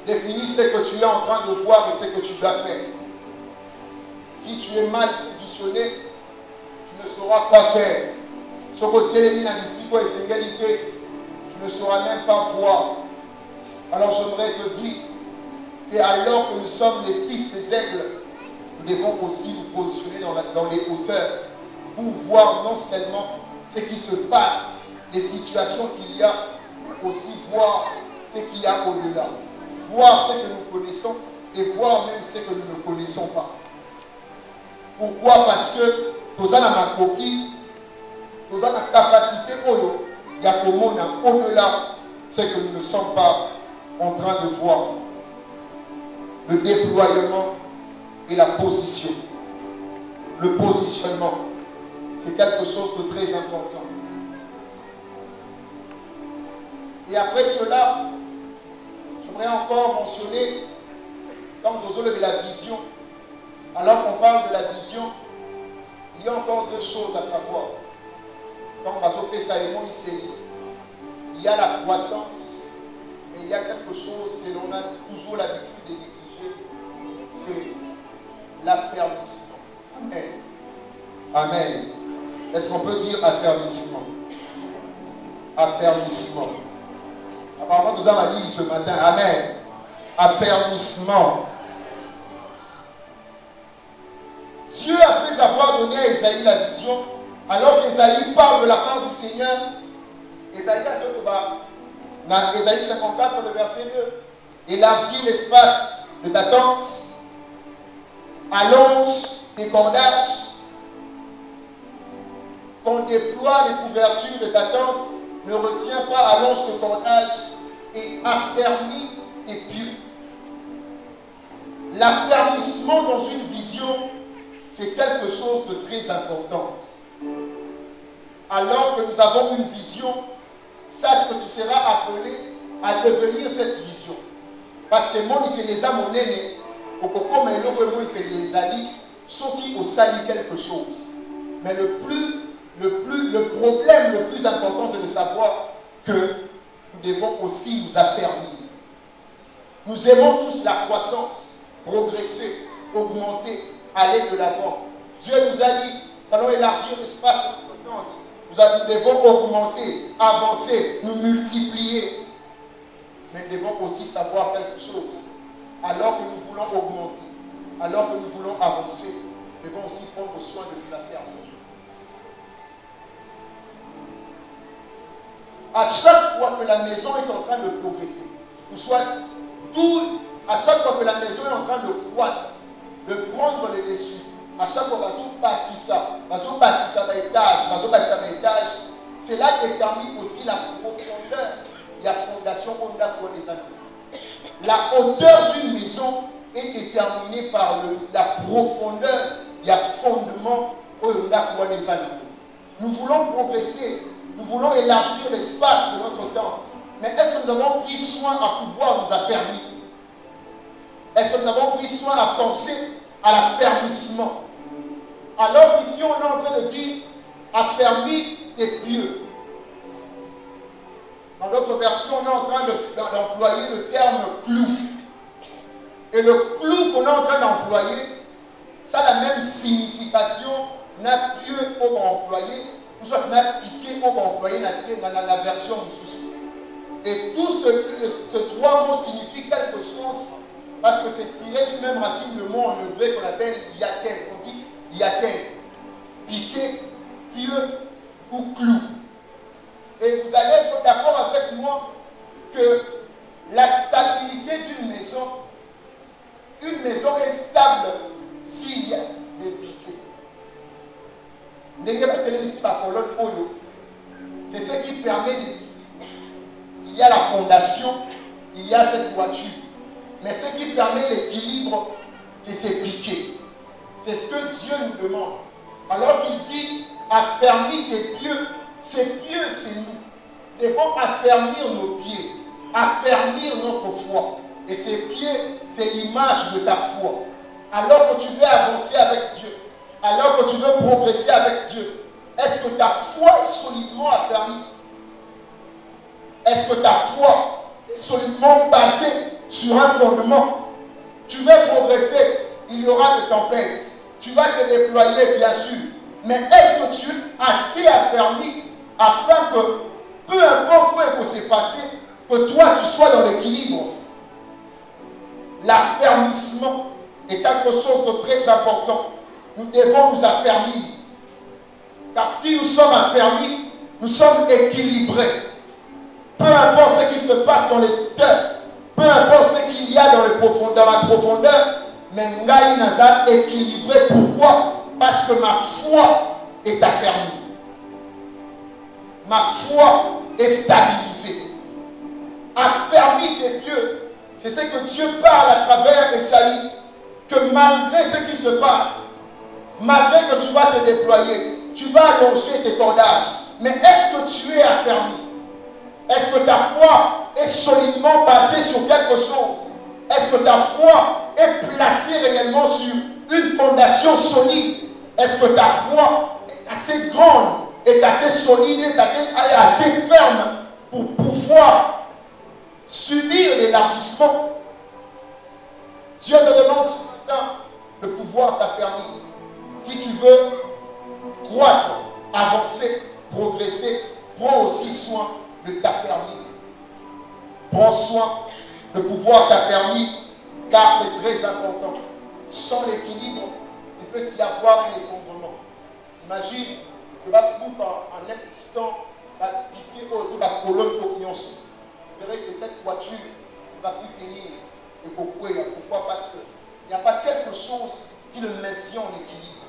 définit ce que tu es en train de voir et ce que tu dois faire. Si tu es mal positionné, tu ne sauras quoi faire. Ce côté de la et égalité, tu ne sauras même pas voir. Alors j'aimerais te dire que alors que nous sommes les fils des aigles, nous devons aussi nous positionner dans les hauteurs pour voir non seulement ce qui se passe, les situations qu'il y a, mais aussi voir ce qu'il y a au-delà. Voir ce que nous connaissons et voir même ce que nous ne connaissons pas. Pourquoi? Parce que nous avons la coquille, nous avons la capacité au-delà ce que nous ne sommes pas en train de voir. Le déploiement et la position. Le positionnement, c'est quelque chose de très important. Et après cela, j'aimerais encore mentionner, quand nous avons la vision, alors qu'on parle de la vision, il y a encore 2 choses à savoir. Quand on va s'occuper ça il y a la croissance, mais il y a quelque chose que l'on a toujours l'habitude de négliger, c'est l'affermissement. Amen. Amen. Est-ce qu'on peut dire affermissement? Affermissement. Apparemment, nous avons dit ce matin. Amen. Affermissement. Dieu, après avoir donné à Isaïe la vision, alors qu'Isaïe parle de la part du Seigneur, Isaïe 54, le verset 2, élargis l'espace de ta tente, allonge tes cordages, qu'on déploie les couvertures de ta tente, ne retiens pas, allonge tes cordages et affermis tes pieux. L'affermissement dans une vision, c'est quelque chose de très important. alors que nous avons une vision, sache que tu seras appelé à devenir cette vision. Parce que moi, c'est les âmes monnaie, au coco, mais l'autre, c'est les alliés, ceux qui ont sali quelque chose. Mais le problème le plus important, c'est de savoir que nous devons aussi nous affermir. Nous aimons tous la croissance, progresser, augmenter, aller de l'avant. Dieu nous a dit, nous allons élargir l'espace de notre tente. Nous devons augmenter, avancer, nous multiplier. Mais nous devons aussi savoir quelque chose. Alors que nous voulons augmenter, alors que nous voulons avancer, nous devons aussi prendre soin de nous affermir. À chaque fois que la maison est en train de progresser, ou soit à chaque fois que la maison est en train de croître, de prendre les dessus, à chaque fois que étage, cela détermine aussi la profondeur de la fondation qu'on a pour les anneaux. La hauteur d'une maison est déterminée par la profondeur du fondement qu'on a pour les anneaux. Nous voulons progresser, nous voulons élargir l'espace de notre tente. Mais est-ce que nous avons pris soin à pouvoir nous affermir? Est-ce que nous avons pris soin à penser à l'affermissement? Alors ici on est en train de dire affermir tes pieux. Dans d'autres versions, on est en train d'employer le terme clou. Et le clou qu'on est en train d'employer, ça a la même signification n'a pieux qu'on va employer, ou soit n'a piqué qu'on va employer dans la version sous. Et tout ce trois mots signifient quelque chose parce que c'est tiré du même racine de mot en hébreu qu'on appelle yaten. On dit yaten, piqué, pieux ou clou. Et vous allez être d'accord avec moi que la stabilité d'une maison, une maison est stable s'il y a des piquets. C'est ce qui permet il y a la fondation, il y a cette toiture. Mais ce qui permet l'équilibre, c'est ces piquets. C'est ce que Dieu nous demande. Alors qu'il dit, affermis tes pieux, ces pieux, c'est nous. Nous devons affermir nos pieds, affermir notre foi. Et ces pieds, c'est l'image de ta foi. Alors que tu veux avancer avec Dieu, alors que tu veux progresser avec Dieu, est-ce que ta foi est solidement affermie? Est-ce que ta foi est solidement basée sur un fondement? Tu veux progresser, il y aura des tempêtes. Tu vas te déployer, bien sûr. Mais est-ce que tu es assez affermi afin que, peu importe où il s'est passé, que toi tu sois dans l'équilibre? L'affermissement est quelque chose de très important. Nous devons nous affermir. Car si nous sommes affermis, nous sommes équilibrés. Peu importe ce qui se passe dans les cœurs, peu importe ce qu'il y a dans la profondeur, mais Ngai Naza équilibré. Pourquoi? Parce que ma foi est affermie. Ma foi est stabilisée. Affermis tes pieux. C'est ce que Dieu parle à travers Esaïe. Que malgré ce qui se passe, malgré que tu vas te déployer, tu vas allonger tes cordages, mais est-ce que tu es affermi? Est-ce que ta foi est solidement basée sur quelque chose? Est-ce que ta foi est placée réellement sur une fondation solide? Est-ce que ta foi est assez grande, est assez solide, est assez ferme pour pouvoir subir l'élargissement? Dieu te demande ce matin de pouvoir t'affermir. Si tu veux croître, avancer, progresser, prends aussi soin de t'affermir. Prends soin de pouvoir t'affermir, car c'est très important. Sans l'équilibre, il peut y avoir un effondrement. Imagine que en un instant, la piquer autour de la colonne d'opinion. Vous verrez que cette voiture ne va plus tenir. Et pourquoi? Parce qu'il n'y a pas quelque chose qui le maintient en équilibre.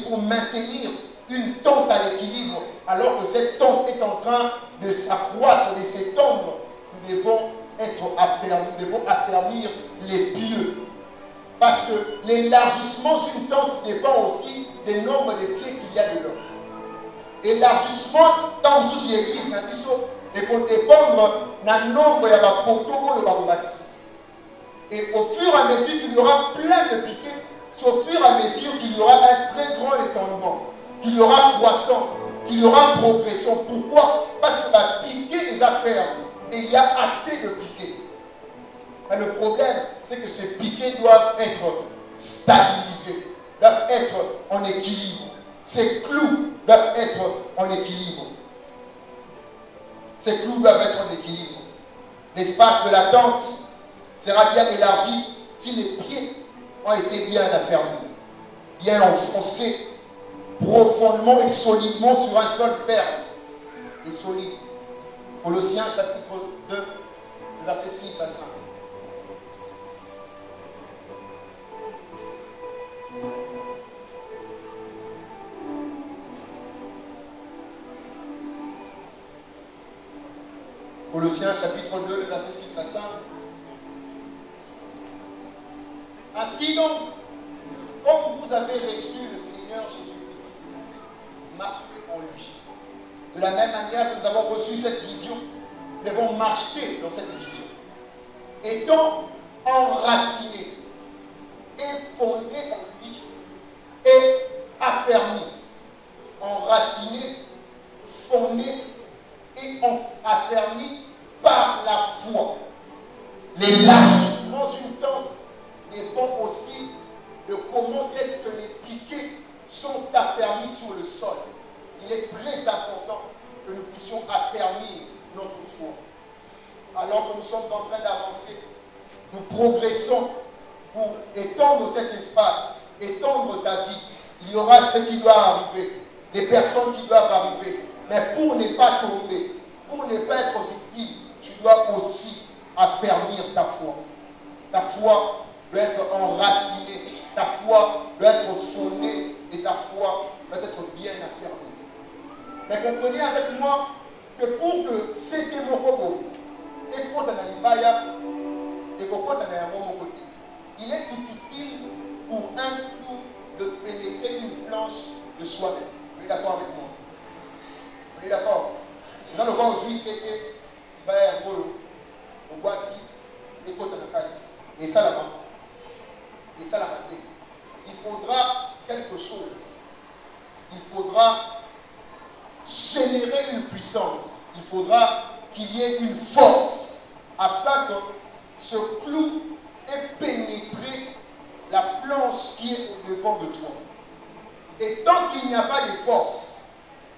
Pour maintenir une tente à l'équilibre, alors que cette tente est en train de s'accroître, de s'étendre, nous devons être affermis, nous devons affermir les pieux. Parce que l'élargissement d'une tente dépend aussi du nombre de pieds qu'il y a dedans. Élargissement, dans l'église, et pour dépendre d'un nombre, il y a un poteau pour le baptême. Et au fur et à mesure qu'il y aura plein de piquets, c'est au fur et à mesure qu'il y aura un très grand étendement, qu'il y aura croissance, qu'il y aura progression. Pourquoi? Parce que va piquer les affaires et il y a assez de piquets. Mais le problème, c'est que ces piquets doivent être stabilisés, doivent être en équilibre. Ces clous doivent être en équilibre. Ces clous doivent être en équilibre. L'espace de la tente sera bien élargi si les pieds ont été bien affermis, bien enfoncés, profondément et solidement sur un sol ferme et solide. Colossiens chapitre 2, versets 6 à 5. Colossiens chapitre 2, versets 6 à 5. Ainsi donc, comme vous avez reçu le Seigneur Jésus-Christ, marchez en lui. De la même manière que nous avons reçu cette vision, nous devons marcher dans cette vision. Étant enracinés et fondés en lui et affermis. Enracinés, fondés et affermis par la foi. L'élargissement d'une tente dépend aussi de comment est-ce que les piquets sont affermis sur le sol. Il est très important que nous puissions affermir notre foi. Alors que nous sommes en train d'avancer, nous progressons pour étendre cet espace, étendre ta vie. Il y aura ce qui doit arriver, les personnes qui doivent arriver. Mais pour ne pas tomber, pour ne pas être victime, tu dois aussi affermir ta foi. Ta foi doit être enracinée, ta foi doit être fondée et ta foi doit être bien affermie. Mais comprenez avec moi que pour que c'était mon côté, il est difficile pour un clou de pénétrer une planche de soi-même. Vous êtes d'accord avec moi? Vous êtes d'accord? Nous allons voir aujourd'hui c'est que il va y avoir au bois qui est côté de la case. Et ça là-bas. Et ça là-bas. Il faudra quelque chose. Il faudra générer une puissance. Il faudra qu'il y ait une force afin que ce clou ait pénétré la planche qui est au devant de toi. Et tant qu'il n'y a pas de force,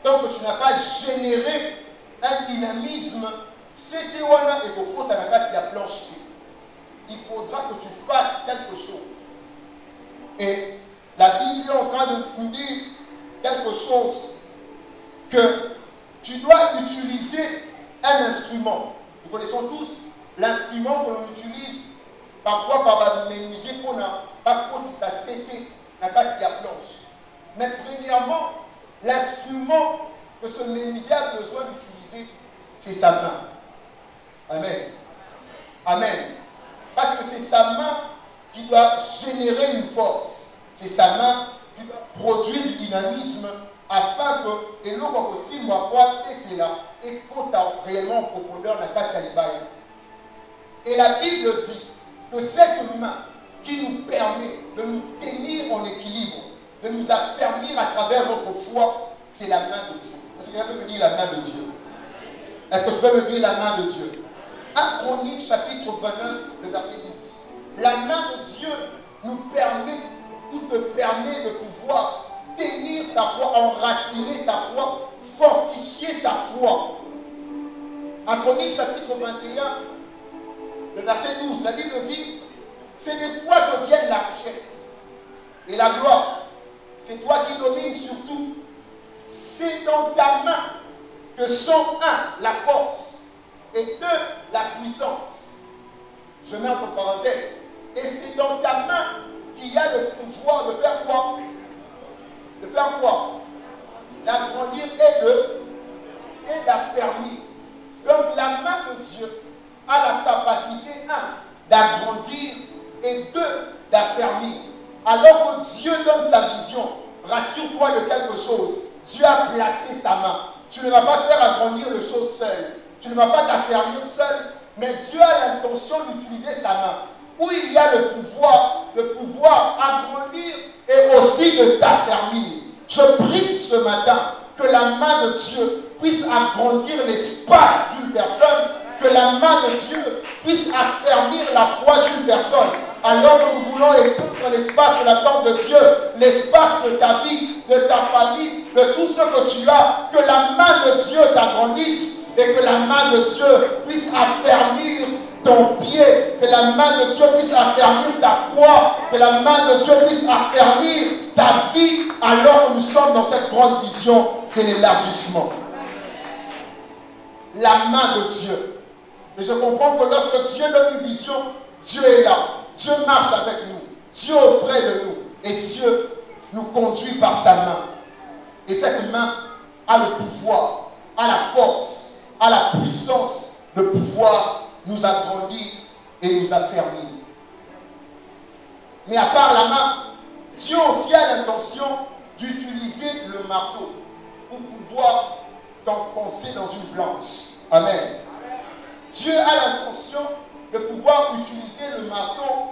tant que tu n'as pas généré un dynamisme, c'était wana et kokota na kati ya planche. Il faudra que tu fasses quelque chose. Et la Bible est en train de nous dire quelque chose que tu dois utiliser un instrument. Nous connaissons tous l'instrument que l'on utilise parfois par les musiques qu'on a pas contre ça c'était la kati ya planche. Mais premièrement, l'instrument que ce menuisier a besoin d'utiliser, c'est sa main. Amen. Amen. Parce que c'est sa main qui doit générer une force. C'est sa main qui doit produire du dynamisme afin que, et l'eau aussi, moi, était là, et quand réellement en profondeur la kati ya libaya. Et la Bible dit que cette main qui nous permet de nous tenir en équilibre, de nous affermir à travers notre foi, c'est la main de Dieu. Est-ce que quelqu'un peut me dire la main de Dieu? Est-ce que tu peux me dire la main de Dieu? 1 Chronique chapitre 29, le verset 12. La main de Dieu nous permet, ou te permet de pouvoir tenir ta foi, enraciner ta foi, fortifier ta foi. 1 Chronique chapitre 21, le verset 12, la Bible dit, c'est de toi que viennent la richesse et la gloire. C'est toi qui domines sur tout. C'est dans ta main que sont un, la force, et deux, la puissance. Je mets entre parenthèses. Et c'est dans ta main qu'il y a le pouvoir de faire quoi? De faire quoi? D'agrandir et d'affermir. Donc la main de Dieu a la capacité, un, d'agrandir et deux, d'affermir. Alors que Dieu donne sa vision, rassure-toi de quelque chose. Dieu a placé sa main. Tu ne vas pas faire agrandir les choses seul. Tu ne vas pas t'affermir seul, mais Dieu a l'intention d'utiliser sa main. Où il y a le pouvoir agrandir et aussi de t'affermir. Je prie ce matin que la main de Dieu puisse agrandir l'espace d'une personne, que la main de Dieu puisse affermir la foi d'une personne. Alors que nous voulons étendre l'espace de la tente de Dieu, l'espace de ta vie, de ta famille, de tout ce que tu as, que la main de Dieu t'agrandisse et que la main de Dieu puisse affermir ton pied, que la main de Dieu puisse affermir ta foi, que la main de Dieu puisse affermir ta vie, alors que nous sommes dans cette grande vision de l'élargissement. La main de Dieu. Et je comprends que lorsque Dieu donne une vision, Dieu est là. Dieu marche avec nous. Dieu est auprès de nous. Et Dieu nous conduit par sa main. Et cette main a le pouvoir, a la force, a la puissance de pouvoir nous agrandir et nous affermir. Mais à part la main, Dieu aussi a l'intention d'utiliser le marteau pour pouvoir t'enfoncer dans une planche. Amen. Dieu a l'intention de pouvoir utiliser le marteau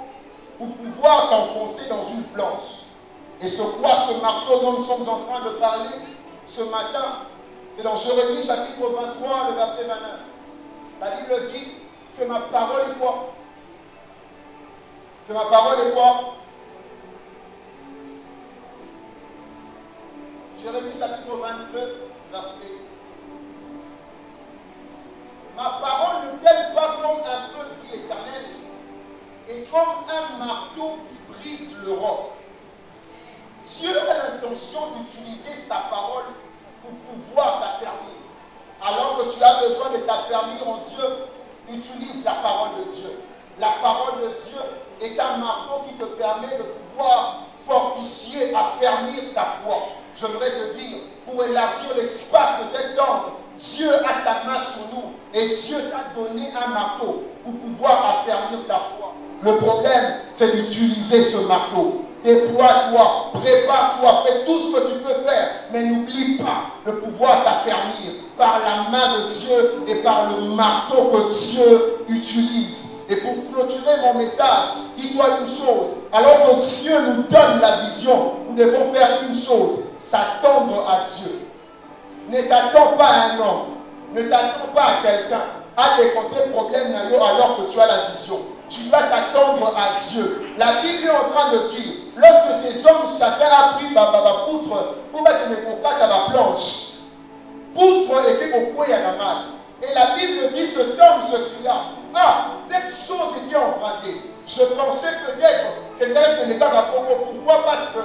pour pouvoir t'enfoncer dans une planche. Et ce marteau dont nous sommes en train de parler ce matin, c'est dans Jérémie chapitre 23, le verset 29. La Bible dit que ma parole est quoi? Que ma parole est quoi? Jérémie chapitre 22, verset 1. Ma parole ne guette pas comme un feu, dit l'Éternel, et comme un marteau qui brise le roc. Dieu a l'intention d'utiliser sa parole pour pouvoir t'affermir. Alors que tu as besoin de t'affermir en Dieu, utilise la parole de Dieu. La parole de Dieu est un marteau qui te permet de pouvoir fortifier, affermir ta foi. J'aimerais te dire, pour élargir l'espace de cette tente, Dieu a sa main sur nous et Dieu t'a donné un marteau pour pouvoir affermir ta foi. Le problème, c'est d'utiliser ce marteau. Déploie-toi, prépare-toi, fais tout ce que tu peux faire, mais n'oublie pas de pouvoir t'affermir par la main de Dieu et par le marteau que Dieu utilise. Et pour clôturer mon message, dis-toi une chose, alors que Dieu nous donne la vision, nous devons faire une chose, s'attendre à Dieu. Ne t'attends pas à un homme, ne t'attends pas à quelqu'un, à décompter problème alors que tu as la vision. Tu vas t'attendre à Dieu. La Bible est en train de dire, lorsque ces hommes, chacun a pris ma poutre pour mettre mes cocates à ma planche, poutre était beaucoup et à la main. Et la Bible dit, cet homme se cria, ah, cette chose était empruntée. Je pensais peut-être que l'État va prendre. Pourquoi? Parce que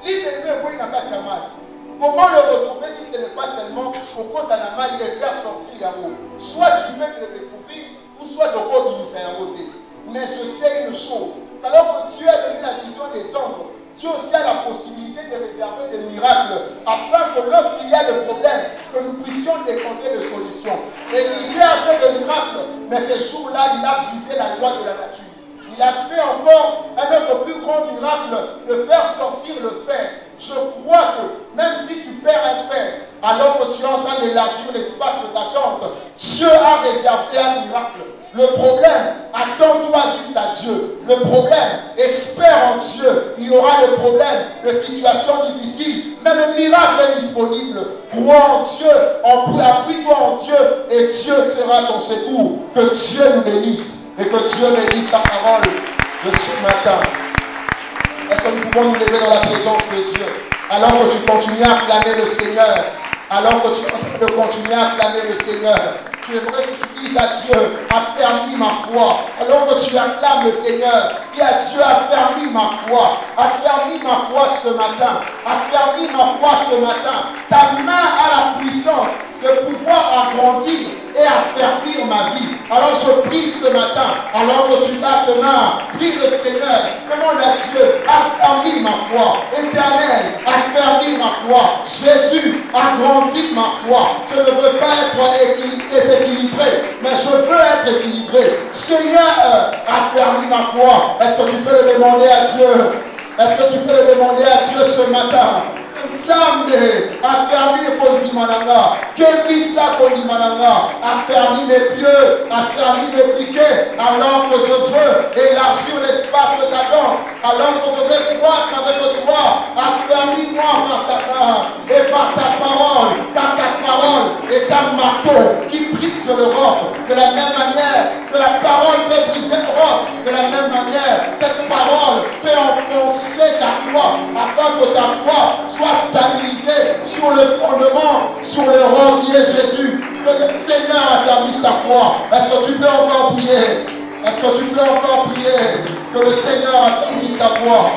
l'État n'a pas sa main. Comment le retrouver si ce n'est pas seulement au compte à la main et faire sortir Yahoo? Soit tu veux le découvrir, ou soit tu peux utiliser un côté. Mais je sais une chose, alors que Dieu a donné la vision des temples, Dieu aussi a la possibilité de réserver des miracles, afin que lorsqu'il y a des problèmes, que nous puissions décompter des solutions. Élisée a fait des miracles, mais ces jours-là, il a brisé la loi de la nature. Il a fait encore un autre plus grand miracle, de faire sortir le fer. Je crois que même si tu perds un fer, alors que tu es en train d'élargir l'espace de ta tente, Dieu a réservé un miracle. Le problème, attends-toi juste à Dieu. Le problème, espère en Dieu. Il y aura des problèmes, des situations difficiles, mais le miracle est disponible. Crois en Dieu, appuie-toi en Dieu, et Dieu sera ton secours. Que Dieu nous bénisse, et que Dieu bénisse sa parole de ce matin. Est-ce que nous pouvons nous lever dans la présence de Dieu? Alors que tu continues à acclamer le Seigneur, alors que tu continues à acclamer le Seigneur, tu aimerais que tu dises à Dieu, affermis ma foi. Alors que tu acclames le Seigneur, dis à Dieu, affermis ma foi. Affermis ma foi ce matin. Affermis ma foi ce matin. Ta main a la puissance de pouvoir agrandir et affermir ma vie. Alors je prie ce matin, alors que tu bats tes mains, prie le Seigneur, demande à Dieu, affermis ma foi. Éternel, affermis ma foi. Jésus, agrandis ma foi. Je ne veux pas être déséquilibré, mais je veux être équilibré. Seigneur, affermis ma foi. Est-ce que tu peux le demander à Dieu? Est-ce que tu peux le demander à Dieu ce matin? Nzambe, affermi le Kondimananga, Kemisa Kondimananga, affermi les pieux, affermi les piquets, alors que je veux élargir l'espace de ta dent, alors que je veux croître avec toi, affermis-moi par ta part et par ta parole, car ta parole est un marteau qui brise le roc. De la même manière que la parole peut briser le roc, de la même manière, cette parole peut enfoncer ta foi, afin que ta foi soit stabilisée sur le fondement, sur le roc qui est Jésus. Que le Seigneur affermisse ta foi. Est-ce que tu peux encore prier? Est-ce que tu peux encore prier? Que le Seigneur affermisse ta foi.